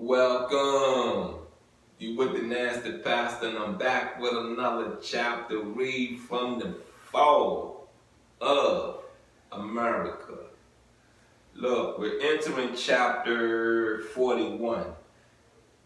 Welcome. You with the Nasty Pastor, and I'm back with another chapter. Read from the fall of America. Look, we're entering chapter 41.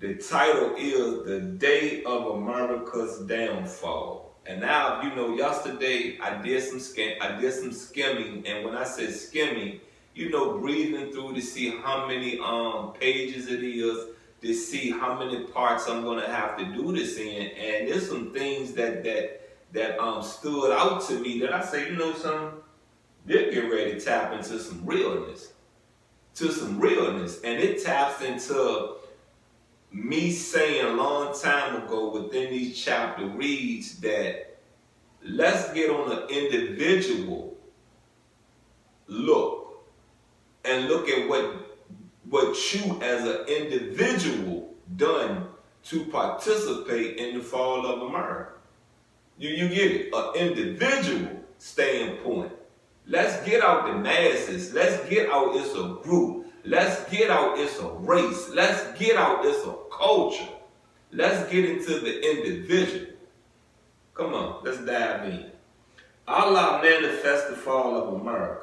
The title is The Day of America's Downfall. And now, yesterday I did some skimming, and when I said skimming, breathing through to see how many pages it is, to see how many parts I'm gonna have to do this in. And there's some things that stood out to me that I say, something, they're getting ready to tap into some realness. And it taps into me saying a long time ago within these chapter reads that let's get on an individual look and look at what you as an individual done to participate in the fall of America. You get it? An individual standpoint. Let's get out the masses. Let's get out it's a group. Let's get out it's a race. Let's get out it's a culture. Let's get into the individual. Come on, let's dive in. Allah manifests the fall of America.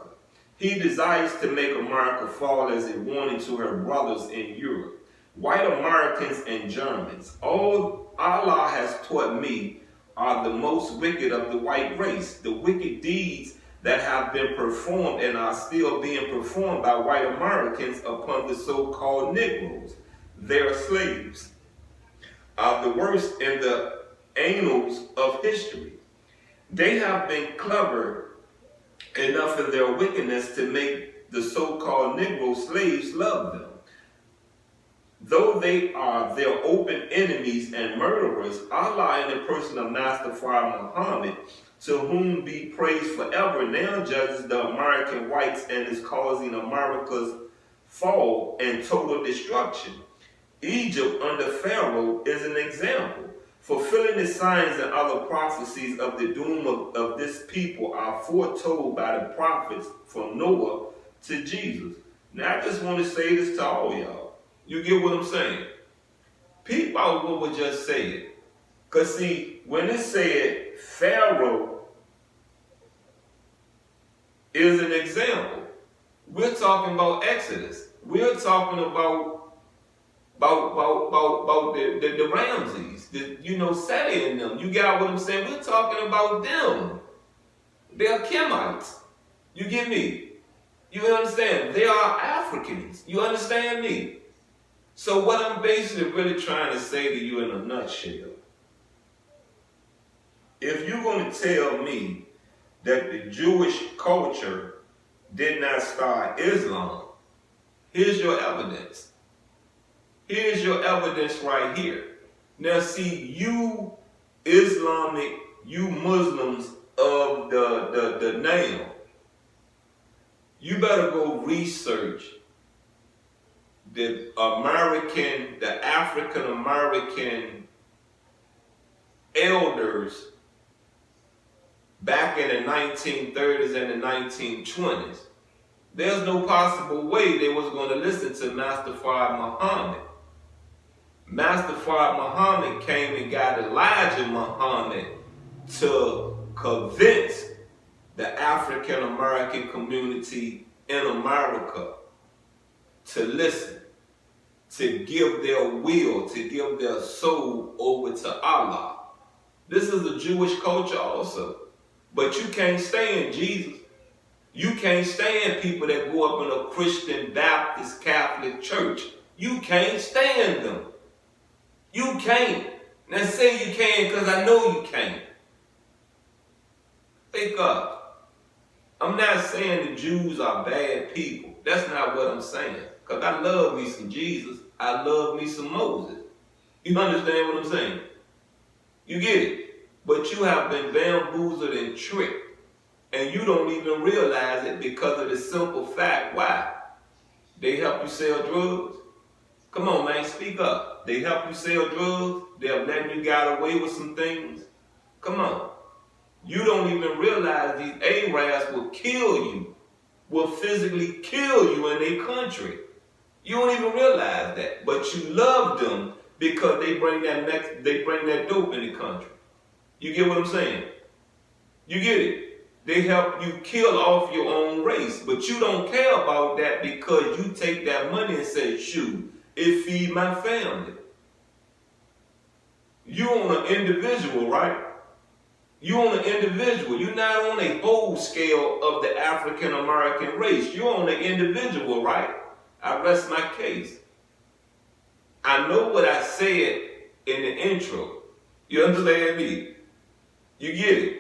He desires to make America fall as a warning to her brothers in Europe, white Americans and Germans. All Allah has taught me are the most wicked of the white race. The wicked deeds that have been performed and are still being performed by white Americans upon the so-called Negroes, their slaves, are the worst in the annals of history. They have been clever enough in their wickedness to make the so-called Negro slaves love them. Though they are their open enemies and murderers, Allah in the person of Master Muhammad, to whom be praised forever, now judges the American whites and is causing America's fall and total destruction. Egypt under Pharaoh is an example. Fulfilling the signs and other prophecies of the doom of this people are foretold by the prophets from Noah to Jesus. Now I just want to say this to all y'all. You get what I'm saying? People would just say it. Because see, when it said Pharaoh is an example, we're talking about Exodus. We're talking about the Ramses, Seti and them. You got what I'm saying? We're talking about them. They're Kemites. You get me? You understand? They are Africans. You understand me? So what I'm basically really trying to say to you in a nutshell, if you're going to tell me that the Jewish culture did not start Islam, here's your evidence. Here's your evidence right here. Now see, you Islamic, you Muslims of the name, you better go research the African American elders back in the 1930s and the 1920s. There's no possible way they was going to listen to Master Muhammad. Master Muhammad came and got Elijah Muhammad to convince the African American community in America to listen, to give their will, to give their soul over to Allah. This is a Jewish culture also. But you can't stand Jesus. You can't stand people that go up in a Christian, Baptist, Catholic church. You can't stand them. You can't. Now say you can because I know you can't. Wake up. I'm not saying the Jews are bad people. That's not what I'm saying. Because I love me some Jesus. I love me some Moses. You understand what I'm saying? You get it? But you have been bamboozled and tricked. And you don't even realize it because of the simple fact. Why? They help you sell drugs? Come on, man, speak up. They help you sell drugs? They're letting you get away with some things? Come on. You don't even realize these Arabs will kill you, will physically kill you in their country. You don't even realize that, but you love them because they bring that dope in the country. You get what I'm saying? You get it? They help you kill off your own race, but you don't care about that because you take that money and say, shoot, it feed my family. You on an individual, right? You on an individual. You're not on a whole scale of the African American race. You're on an individual, right? I rest my case. I know what I said in the intro. You understand me? You get it?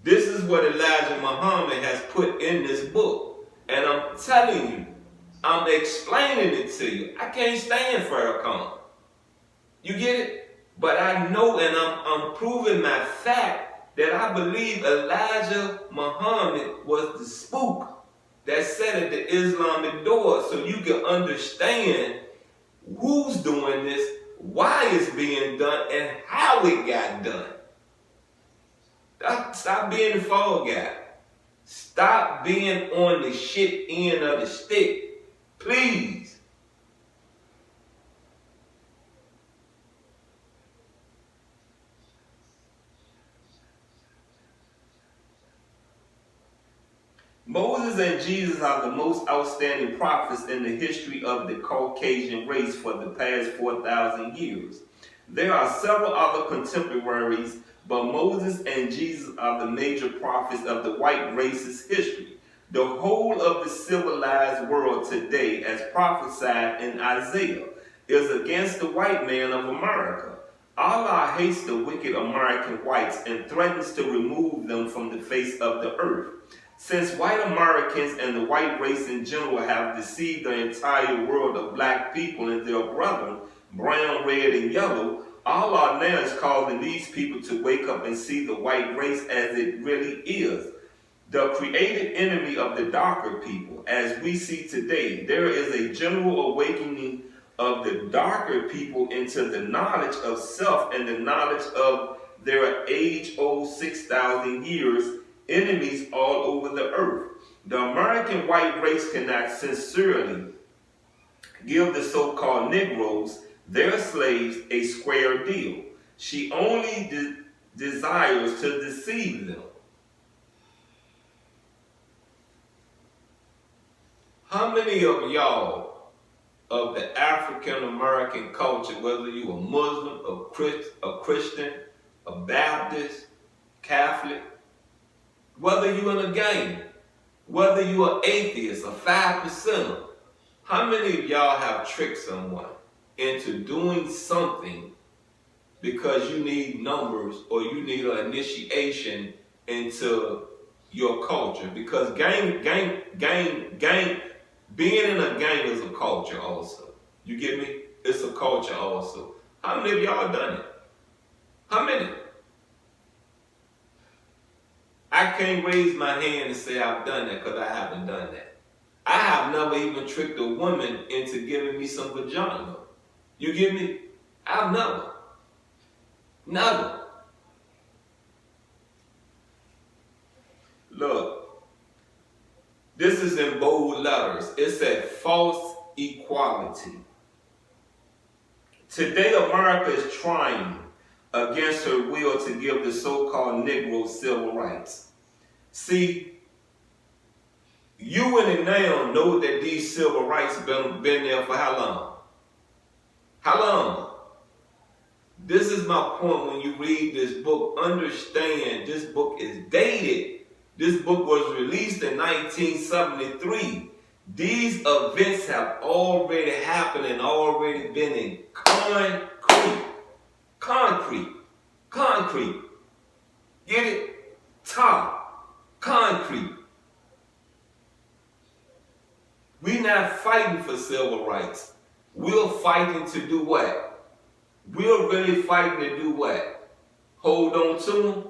This is what Elijah Muhammad has put in this book. And I'm telling you, I'm explaining it to you. I can't stand Farrakhan. You get it? But I know, and I'm proving my fact that I believe Elijah Muhammad was the spook that sat at the Islamic door, so you can understand who's doing this, why it's being done, and how it got done. Stop being the fall guy. Stop being on the shit end of the stick. Please. Moses and Jesus are the most outstanding prophets in the history of the Caucasian race for the past 4,000 years. There are several other contemporaries, but Moses and Jesus are the major prophets of the white race's history. The whole of the civilized world today, as prophesied in Isaiah, is against the white man of America. Allah hates the wicked American whites and threatens to remove them from the face of the earth. Since white Americans and the white race in general have deceived the entire world of black people and their brethren, brown, red, and yellow, Allah now is causing these people to wake up and see the white race as it really is. The created enemy of the darker people. As we see today, there is a general awakening of the darker people into the knowledge of self and the knowledge of their age-old 6,000 years enemies all over the earth. The American white race cannot sincerely give the so-called Negroes, their slaves, a square deal. She only desires to deceive them. How many of y'all of the African American culture, whether you a Muslim, a Christian, a Baptist, Catholic, whether you in a gang, whether you are atheist, a 5%er, how many of y'all have tricked someone into doing something because you need numbers or you need an initiation into your culture? Because being in a gang is a culture also. You get me? It's a culture also. How many of y'all done it? How many? I can't raise my hand and say I've done that because I haven't done that. I have never even tricked a woman into giving me some vagina. You get me? I've never. Never. Look, this is in bold letters. It said false equality. Today, America is trying against her will to give the so-called Negro civil rights. See, you and now know that these civil rights been there for how long? How long? This is my point when you read this book. Understand this book is dated. This book was released in 1973. These events have already happened and already been in concrete. Get it? Concrete. We're not fighting for civil rights. We're fighting to do what? We're really fighting to do what? Hold on to them?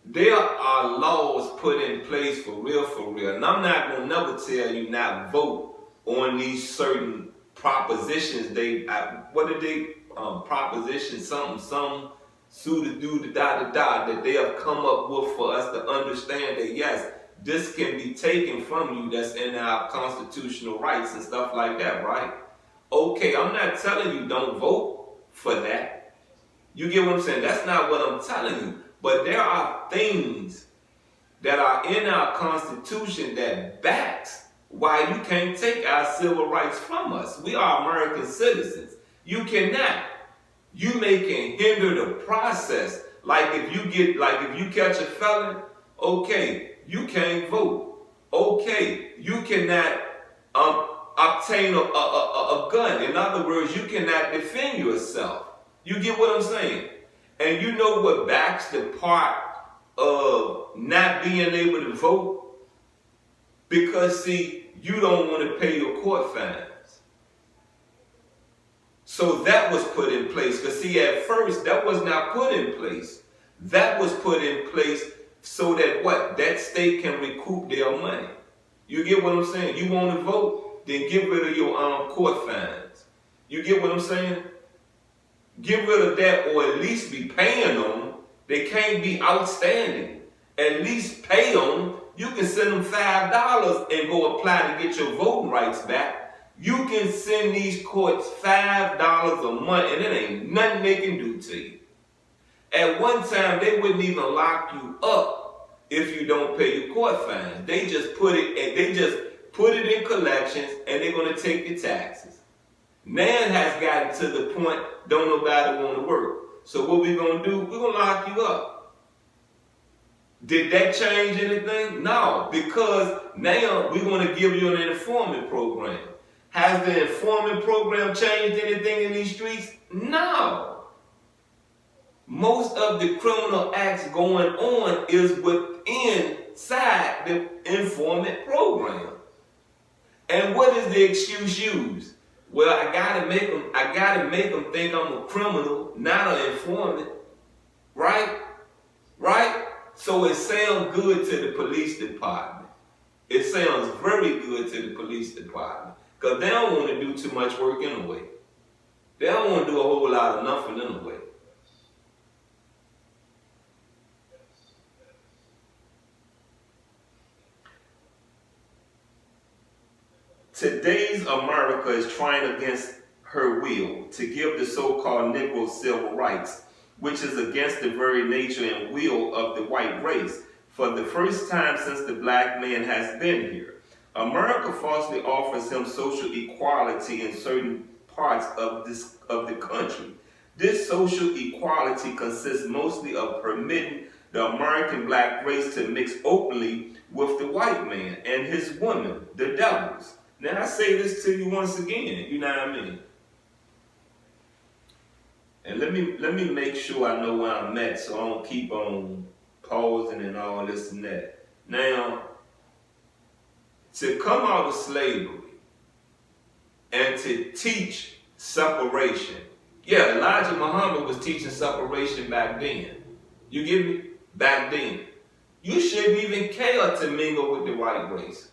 There are laws put in place for real. And I'm not going to never tell you not vote on these certain propositions. Proposition something, that they have come up with for us to understand that yes, this can be taken from you that's in our constitutional rights and stuff like that, right? Okay, I'm not telling you don't vote for that. You get what I'm saying? That's not what I'm telling you. But there are things that are in our Constitution that backs why you can't take our civil rights from us. We are American citizens. You cannot. You can hinder the process. Like if you catch a felon, okay, you can't vote. Okay, you cannot obtain a gun. In other words, you cannot defend yourself. You get what I'm saying? And you know what backs the part of not being able to vote? Because see, you don't want to pay your court fines. So that was put in place. Because see, at first, that was not put in place. That was put in place so that what? That state can recoup their money. You get what I'm saying? You want to vote? Then get rid of your court fines. You get what I'm saying? Get rid of that, or at least be paying on them. They can't be outstanding. At least pay them. You can send them $5 and go apply to get your voting rights back. You can send these courts $5 a month and it ain't nothing they can do to you. At one time, they wouldn't even lock you up if you don't pay your court fines. They just put it in collections and they're going to take your taxes. Now it has gotten to the point don't nobody want to work. So what we're going to do, we're going to lock you up. Did that change anything? No, because now we're going to give you an informant program. Has the informant program changed anything in these streets? No. Most of the criminal acts going on is inside the informant program. And what is the excuse used? Well, I gotta make them think I'm a criminal, not an informant. Right? Right? So it sounds good to the police department. It sounds very good to the police department. Because they don't want to do too much work anyway. They don't want to do a whole lot of nothing anyway. Today's America is trying against her will to give the so-called Negro civil rights, which is against the very nature and will of the white race. For the first time since the black man has been here, America falsely offers him social equality in certain parts of the country. This social equality consists mostly of permitting the American black race to mix openly with the white man and his women, the devils. Now I say this to you once again, you know what I mean? And let me make sure I know where I'm at so I don't keep on pausing and all this and that. Now, to come out of slavery and to teach separation. Yeah, Elijah Muhammad was teaching separation back then. You get me? Back then. You shouldn't even care to mingle with the white race.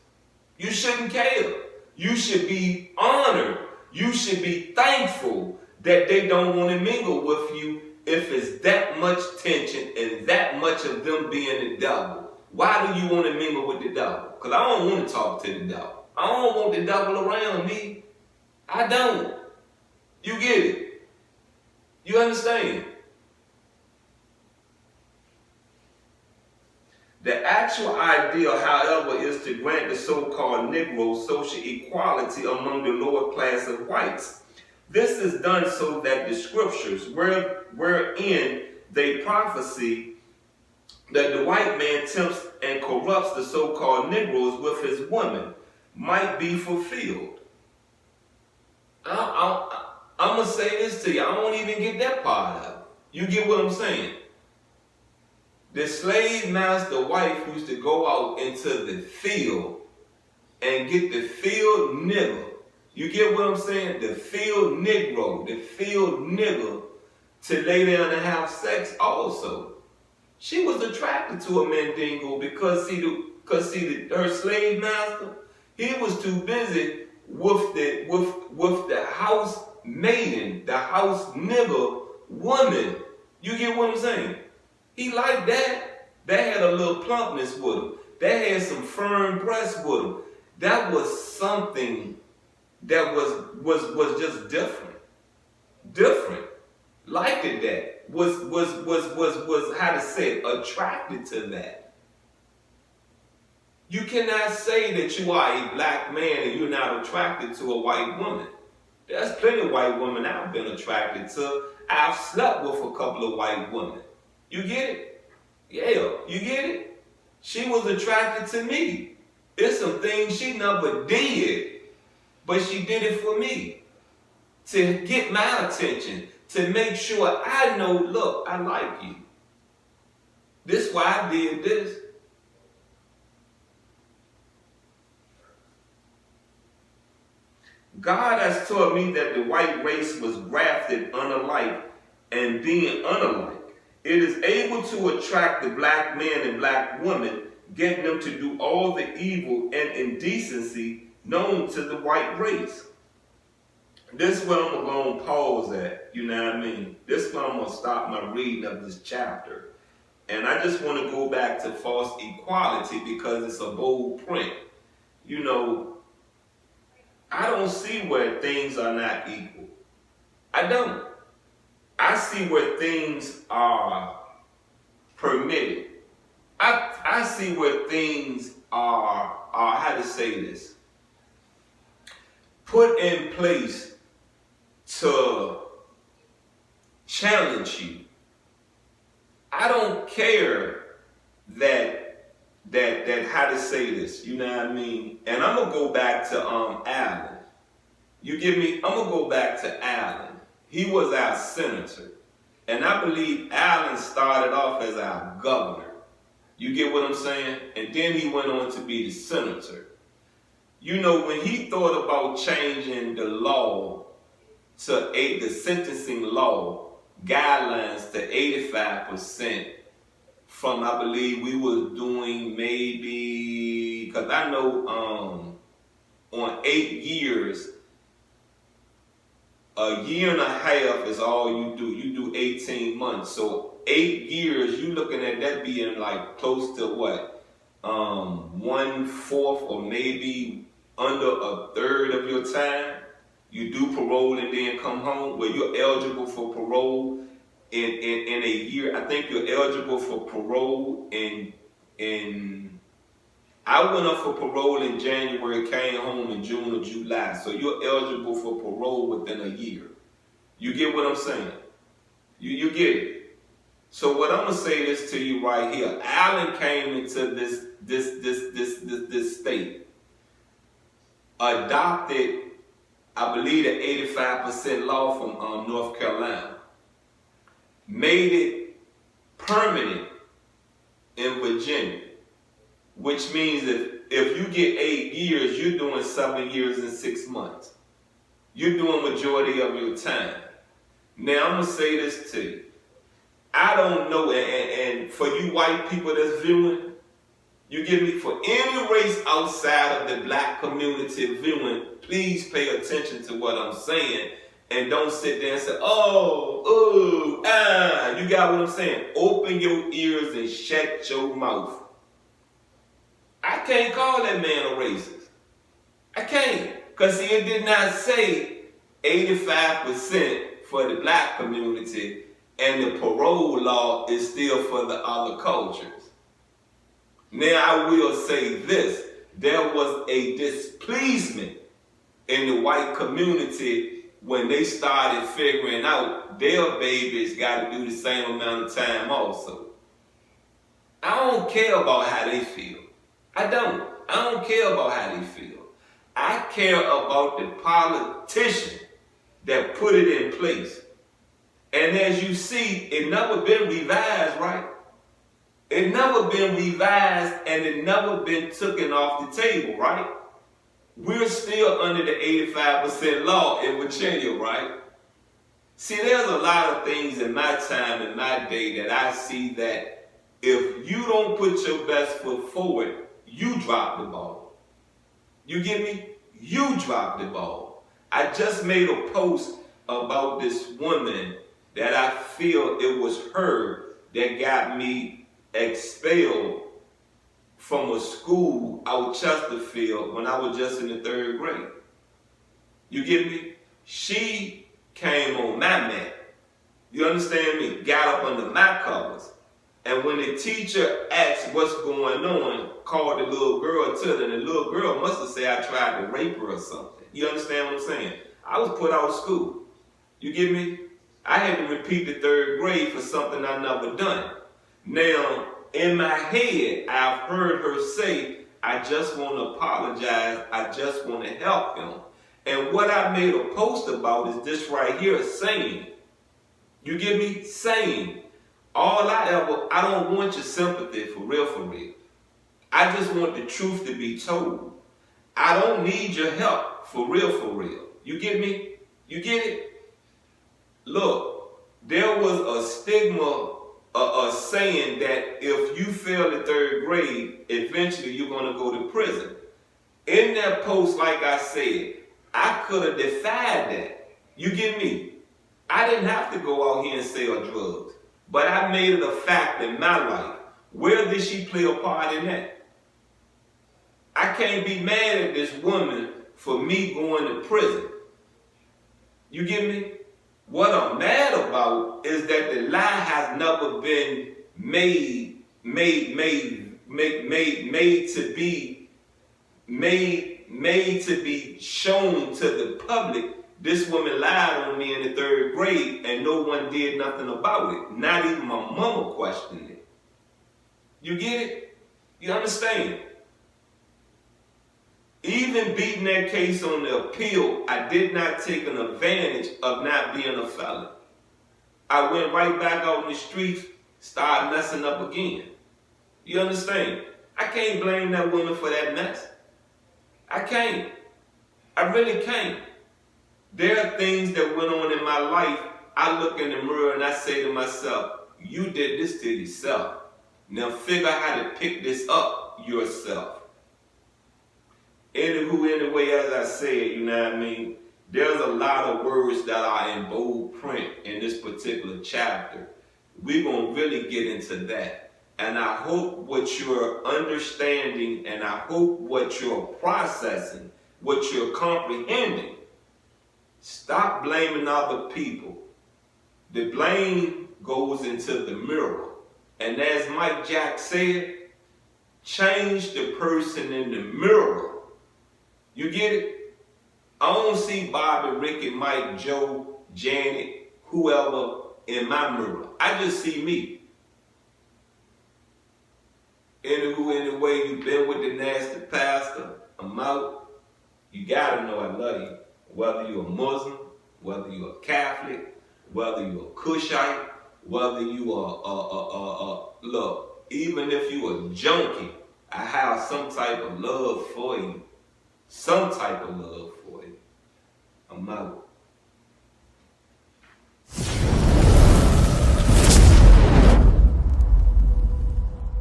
You shouldn't care. You should be honored. You should be thankful that they don't want to mingle with you if it's that much tension and that much of them being the devil. Why do you want to mingle with the devil? Because I don't want to talk to the devil. I don't want the devil around me. I don't. You get it? You understand? The actual ideal, however, is to grant the so-called Negro social equality among the lower class of whites. This is done so that the scriptures, wherein they prophesy that the white man tempts and corrupts the so-called Negroes with his women, might be fulfilled. I'm going to say this to you. I don't even get that part of it. You get what I'm saying? The slave master wife used to go out into the field and get the field nigger. You get what I'm saying? The field Negro, the field nigger, to lay down and have sex also. She was attracted to a Mandingo because her slave master, he was too busy with the house maiden, the house nigger woman. You get what I'm saying? He liked that. That had a little plumpness with him. that had some firm breasts with them. That was something that was just different. Different. Liked it that. Was how to say it, attracted to that. You cannot say that you are a black man and you're not attracted to a white woman. There's plenty of white women I've been attracted to. I've slept with a couple of white women. You get it? Yeah, you get it? She was attracted to me. There's some things she never did, but she did it for me. To get my attention, to make sure I know, look, I like you. This is why I did this. God has taught me that the white race was grafted unalike, and being unalike, it is able to attract the black man and black woman, getting them to do all the evil and indecency known to the white race. This is where I'm going to pause at, you know what I mean? This is where I'm going to stop my reading of this chapter. And I just want to go back to false equality because it's a bold print. You know, I don't see where things are not equal. I don't. I see where things are permitted. I see where things are how to say this, put in place to challenge you. I don't care that how to say this, you know what I mean? And I'm gonna go back to Allen. You get me? I'm gonna go back to Allen. He was our senator. And I believe Allen started off as our governor. You get what I'm saying? And then he went on to be the senator. You know, when he thought about changing the law to the sentencing law guidelines to 85%, from I believe we was doing maybe, because I know on 8 years, a year and a half is all you do. You do 18 months. So 8 years, you looking at that being like close to what? 1/4 or maybe under a third of your time. You do parole and then come home. Well, you're eligible for parole in a year. I think you're eligible for parole in I went up for parole in January, came home in June or July. So you're eligible for parole within a year. You get what I'm saying? You get it. So what I'm gonna say this to you right here. Allen came into this state, adopted, I believe, the 85% law from North Carolina, made it permanent in Virginia, which means if you get 8 years, you're doing 7 years and 6 months. You're doing majority of your time. Now I'm gonna say this to you. I don't know, and for you white people that's viewing, you get me? For any race outside of the black community viewing, please pay attention to what I'm saying and don't sit there and say, you got what I'm saying? Open your ears and shut your mouth. I can't call that man a racist. I can't, because it did not say 85% for the black community and the parole law is still for the other cultures. Now I will say this, there was a displeasement in the white community when they started figuring out their babies got to do the same amount of time also. I don't care about how they feel. I don't care about how they feel. I care about the politician that put it in place. And as you see, it never been revised, right? It never been revised and it never been taken off the table, right? We're still under the 85% law in Virginia, right? See, there's a lot of things in my time, in my day, that I see that if you don't put your best foot forward, you drop the ball. You get me? You drop the ball. I just made a post about this woman that I feel it was her that got me expelled from a school out Chesterfield when I was just in the 3rd grade. You get me? She came on my mat. You understand me? Got up under my covers. And when the teacher asked what's going on, called the little girl to them, and the little girl must have said I tried to rape her or something. You understand what I'm saying? I was put out of school. You get me? I had to repeat the 3rd grade for something I never done. Now, in my head, I've heard her say, I just want to apologize. I just want to help him. And what I made a post about is this right here saying, you get me? Saying, I don't want your sympathy for real, for real. I just want the truth to be told. I don't need your help for real, for real. You get me? You get it? Look, there was a stigma, a saying that if you fail the 3rd grade, eventually you're going to go to prison. In that post, like I said, I could have defied that. You get me? I didn't have to go out here and sell drugs. But I made it a fact in my life. Where did she play a part in that? I can't be mad at this woman for me going to prison. You get me? What I'm mad about is that the lie has never been made to be shown to the public. This woman lied on me in the 3rd grade and no one did nothing about it. Not even my mama questioned it. You get it? You understand? Even beating that case on the appeal, I did not take an advantage of not being a felon. I went right back out in the streets, started messing up again. You understand? I can't blame that woman for that mess. I can't. I really can't. There are things that went on in my life. I look in the mirror and I say to myself, you did this to yourself. Now figure out how to pick this up yourself. Anyway, as I said, you know what I mean? There's a lot of words that are in bold print in this particular chapter. We're going to really get into that. And I hope what you're understanding and I hope what you're processing, what you're comprehending. Stop blaming other people. The blame goes into the mirror. And as Mike Jack said, change the person in the mirror. You get it? I don't see Bobby, Ricky, Mike, Joe, Janet, whoever in my mirror. I just see me. Anyway, you've been with the nasty pastor. I'm out. You gotta know I love you. Whether you're a Muslim, whether you're a Catholic, whether you're a Cushite, whether you are, look, even if you're a junkie, I have some type of love for you. Some type of love for you. I'm out.